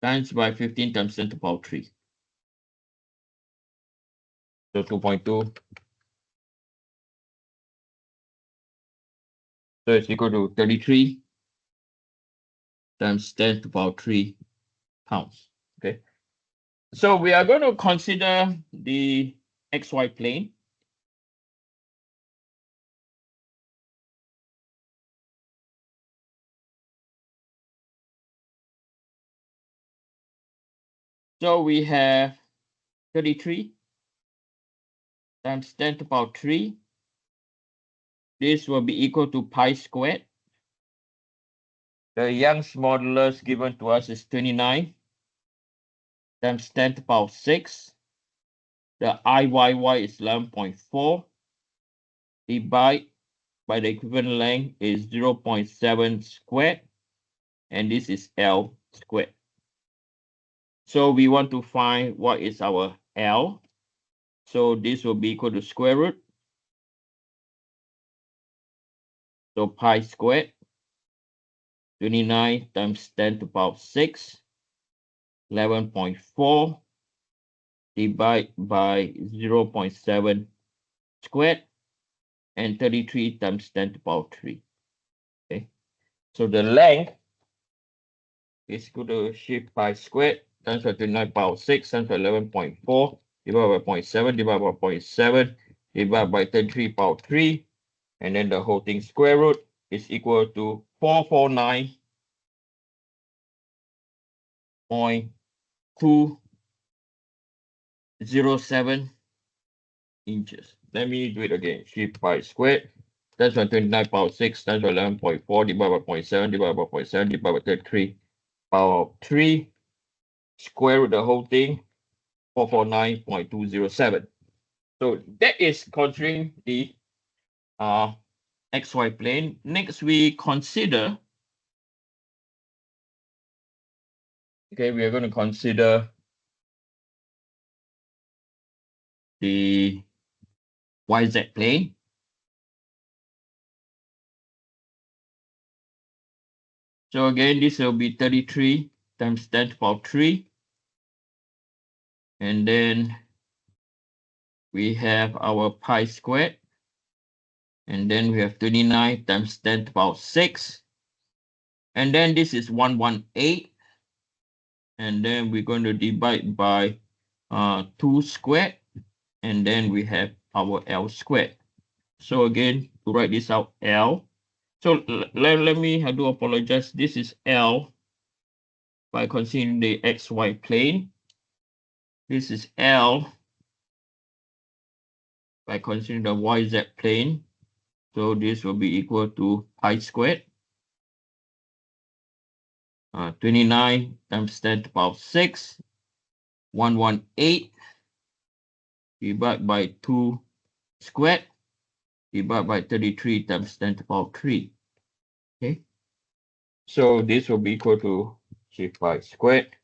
times by 15 times 10 to the power 3. So 2.2. So it's equal to 33 times 10 to the power 3 pounds. Okay. So we are going to consider the XY plane. So we have 33 times 10 to the power 3. This will be equal to pi squared. The Young's modulus given to us is 29 times 10 to the power 6. The IYY is 11.4. Divide by the equivalent length is 0.7 squared. And this is L squared. So we want to find what is our L. So this will be equal to square root. So pi squared, 29 times 10 to the power 6, 11.4, divide by 0.7 squared, and 33 times 10 to the power 3. Okay, so the length is equal to shift pi squared times by 29 power 6 times by 11.4 divided by 0.7 divided by 0.7 divided by 33 power 3, and then the whole thing square root is equal to 449.207 inches. Let me do it again. Shift pi squared times by 29 power 6 times by 11.4 divided by 0.7 divided by 0.7 divided by 33 power 3, square root the whole thing, 449.207. So that is considering the XY plane. Next, we consider, okay, we are going to consider the YZ plane. So again, this will be 33 times 10 to the power 3. And then we have our pi squared. And then we have 29 times 10 to the power 6. And then this is 118. And then we're going to divide by 2 squared. And then we have our L squared. So again, to write this out, L. So let me, I do apologize. This is L by considering the XY plane. This is L by considering the YZ plane. So this will be equal to pi squared. 29 times 10 to the power 6, 118, divided by 2 squared, divided by 33 times 10 to the power 3. Okay. So this will be equal to pi squared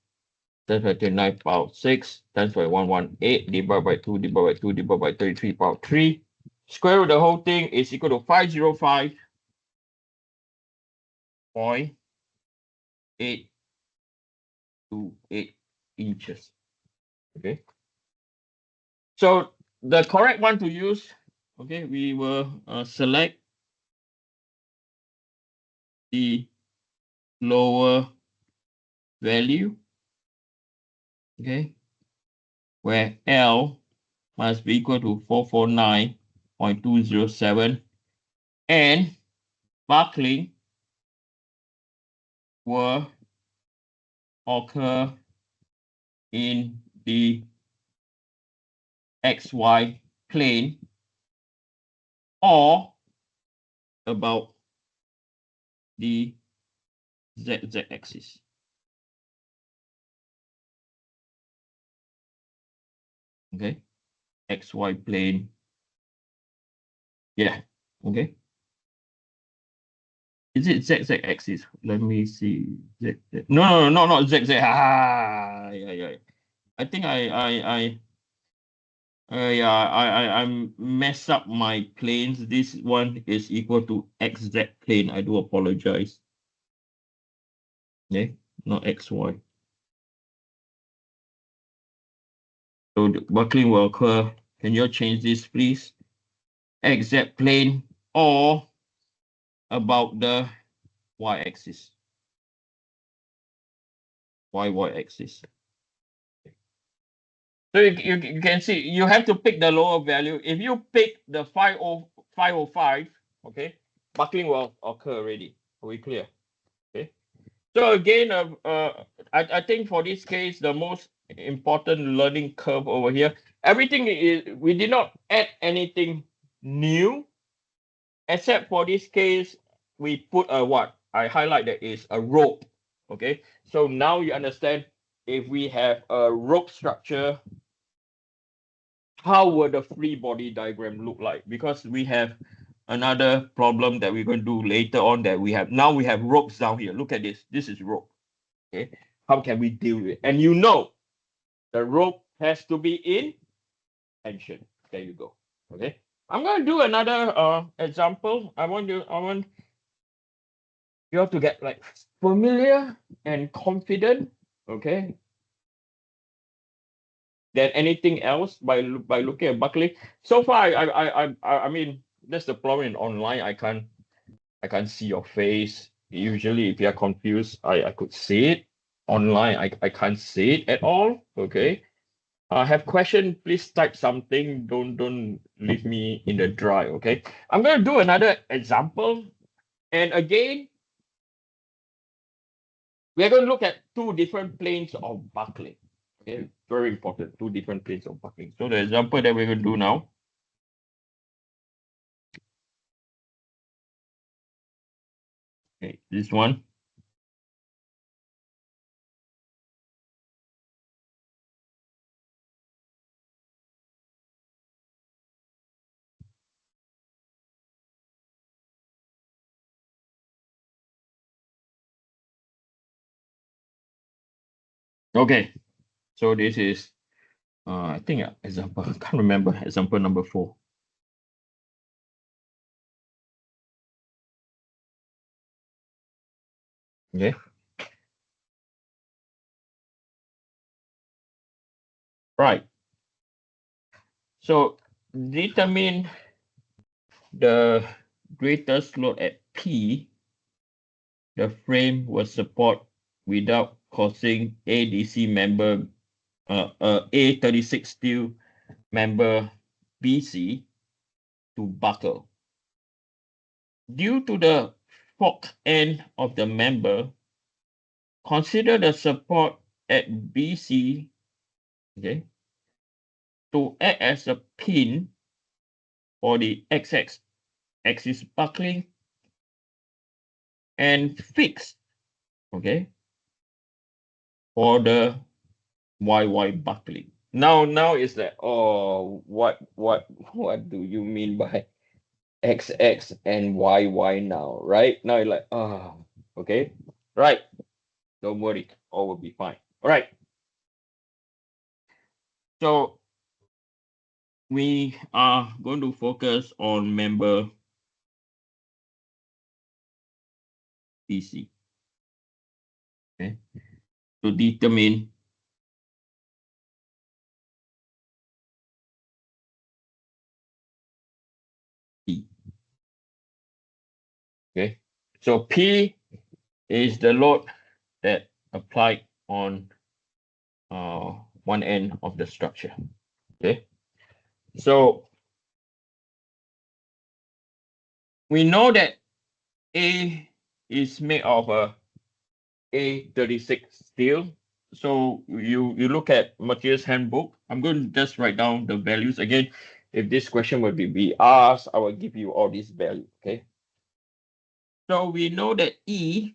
times by 29 power 6 times by 118 divided by 2 divided by 2 divided by 33 power 3. Square root the whole thing is equal to 505.828 inches. Okay. So the correct one to use, okay, we will select the lower value, okay, where L must be equal to 449.207, and buckling will occur in the XY plane or about the ZZ axis. Okay, XY plane. Yeah, okay. Is it ZZ axis? Let me see. ZZ. No, not ZZ. Yeah. I think I mess up my planes. This one is equal to XZ plane. I do apologize. Okay, not XY. So the buckling will occur. Can you change this, please? XZ plane or about the y-axis. Y-axis. So you can see you have to pick the lower value. If you pick the 505, okay, buckling will occur already. Are we clear? Okay. So again, I think for this case, the most important learning curve over here, everything is, we did not add anything new, except for this case, we put a what? I highlight that is a rope. Okay. So now you understand if we have a rope structure, how would the free body diagram look like? Because we have another problem that we're going to do later on that we have. Now we have ropes down here. Look at this. This is rope. Okay. How can we deal with it? And you know, the rope has to be in tension. There you go. Okay. I'm going to do another example. I want you have to get like familiar and confident. Okay. Than anything else by looking at buckling. So far, I mean, that's the problem in online. I can't see your face. Usually, if you are confused, I could see it. Online, I can't see it at all. Okay. Have question, please type something. Don't leave me in the dry. Okay. I'm gonna do another example, and again, we're going to look at two different planes of buckling. Okay, very important. Two different planes of buckling. So the example that we're going to do now. Okay, this one. Okay, so this is I think example, I can't remember, example number 4. Okay. Right. So determine the greatest load at P the frame will support without causing ADC member A36 steel member BC to buckle. Due to the fork end of the member, consider the support at BC, okay, to act as a pin for the XX axis buckling and fix, okay, for the YY buckling. Now is that, oh, what do you mean by XX and YY now, right? Now you're like, oh, okay, right. Don't worry, all will be fine. All right. So we are going to focus on member PC, okay, to determine P. Okay, so P is the load that applied on one end of the structure. Okay, so we know that A is made of a A36 steel. So you look at materials handbook. I'm going to just write down the values again. If this question will be asked, I will give you all these values. Okay. So we know that E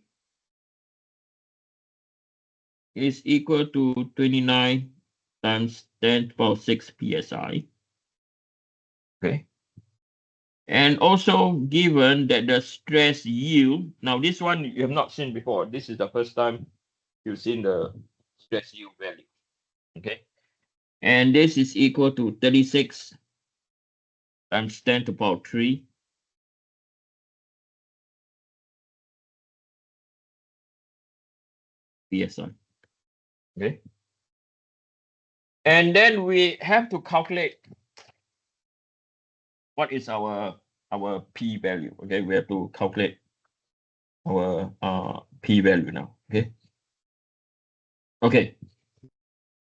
is equal to 29 times 10 to the power 6 psi. Okay. And also given that the stress yield, now this one you have not seen before. This is the first time you've seen the stress yield value. Okay. And this is equal to 36 times 10 to the power 3 psi. Okay. And then we have to calculate what is our p value. Okay, we have to calculate our p value now. Okay.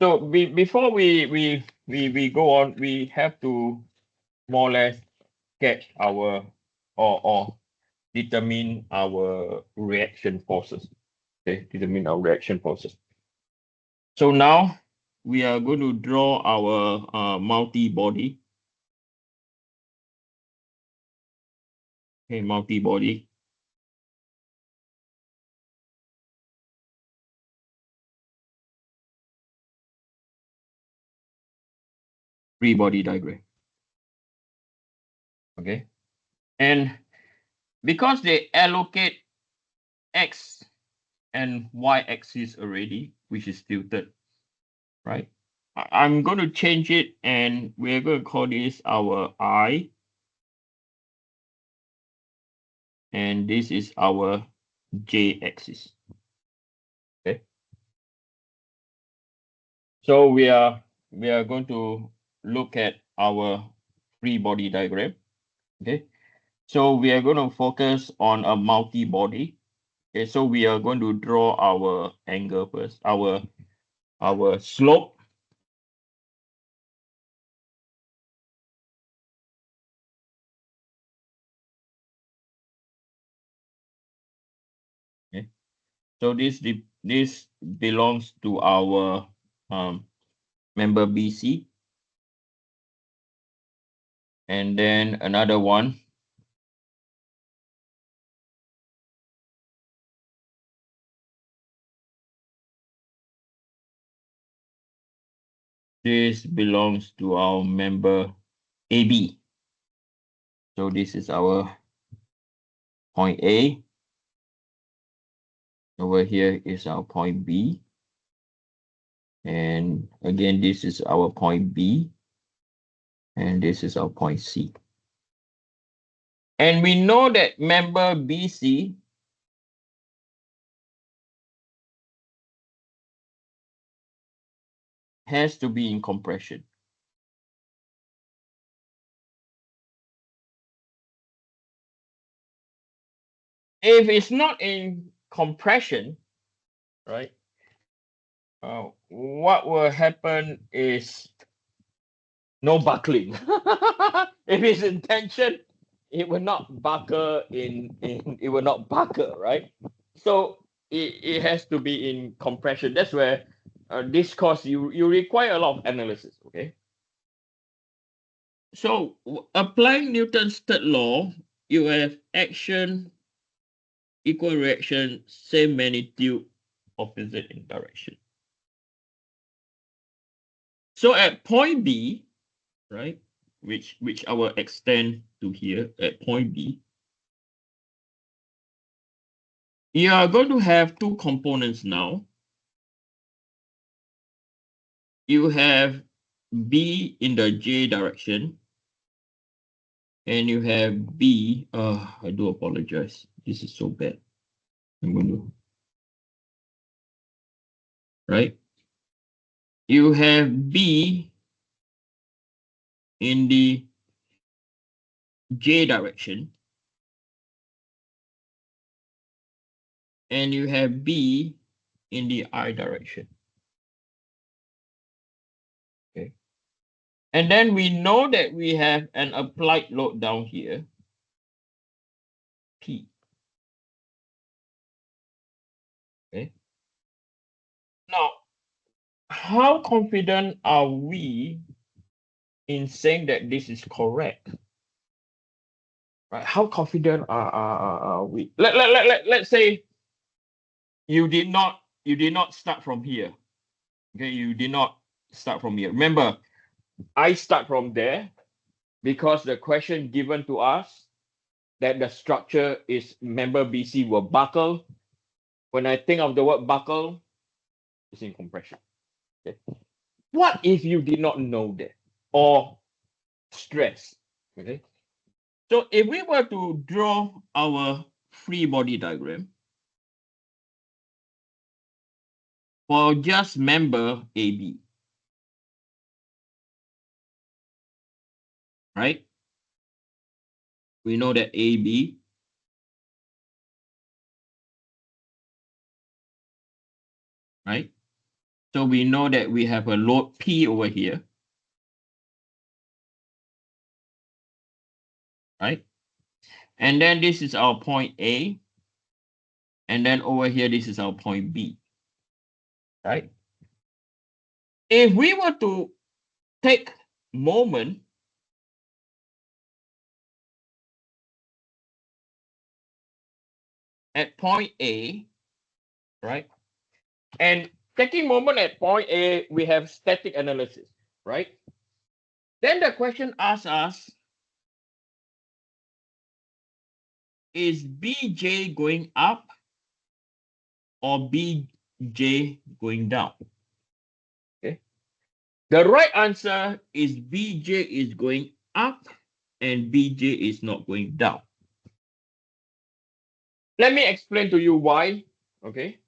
So before we go on, we have to more or less get our or determine our reaction forces. Okay, determine our reaction forces. So now we are going to draw our multi-body. Okay, multi-body. Free body diagram. Okay, and because they allocate x and y axis already, which is tilted, right? I'm going to change it, and we're going to call this our I, and this is our J axis. Okay. So we are going to look at our free body diagram. Okay. So we are going to focus on a multi-body. Okay. So we are going to draw our angle first, our slope. Okay. So this belongs to our member BC, and then another one. This belongs to our member AB. So this is our point A. Over here is our point B. And again, this is our point B. And this is our point C. And we know that member BC has to be in compression. If it's not in compression, right, what will happen is no buckling. If it's in tension, it will not buckle it will not buckle, right? So it has to be in compression. That's where this course you require a lot of analysis. Okay. So applying Newton's third law, you have action equal reaction, same magnitude, opposite in direction. So at point B, right, which I will extend to here at point B, you are going to have two components now. You have B in the J direction, and you have B. I do apologize. This is so bad. I'm going to, right? You have B in the J direction, and you have B in the I direction. Okay. And then we know that we have an applied load down here, P. Okay. Now, how confident are we in saying that this is correct? Right? How confident are we? Let's say you did not start from here. Okay, you did not start from here. Remember, I start from there because the question given to us that the structure is member BC will buckle. When I think of the word buckle, it's in compression. Okay. What if you did not know that, or stress? Okay. So if we were to draw our free body diagram for just member AB, right? We know that AB right? So we know that we have a load P over here, right? And then this is our point A. And then over here, this is our point B, right? If we were to take moment at point A, right? And taking moment at point A, we have static analysis, right? Then the question asks us, is Bj going up or Bj going down? Okay. The right answer is Bj is going up and Bj is not going down. Let me explain to you why. Okay.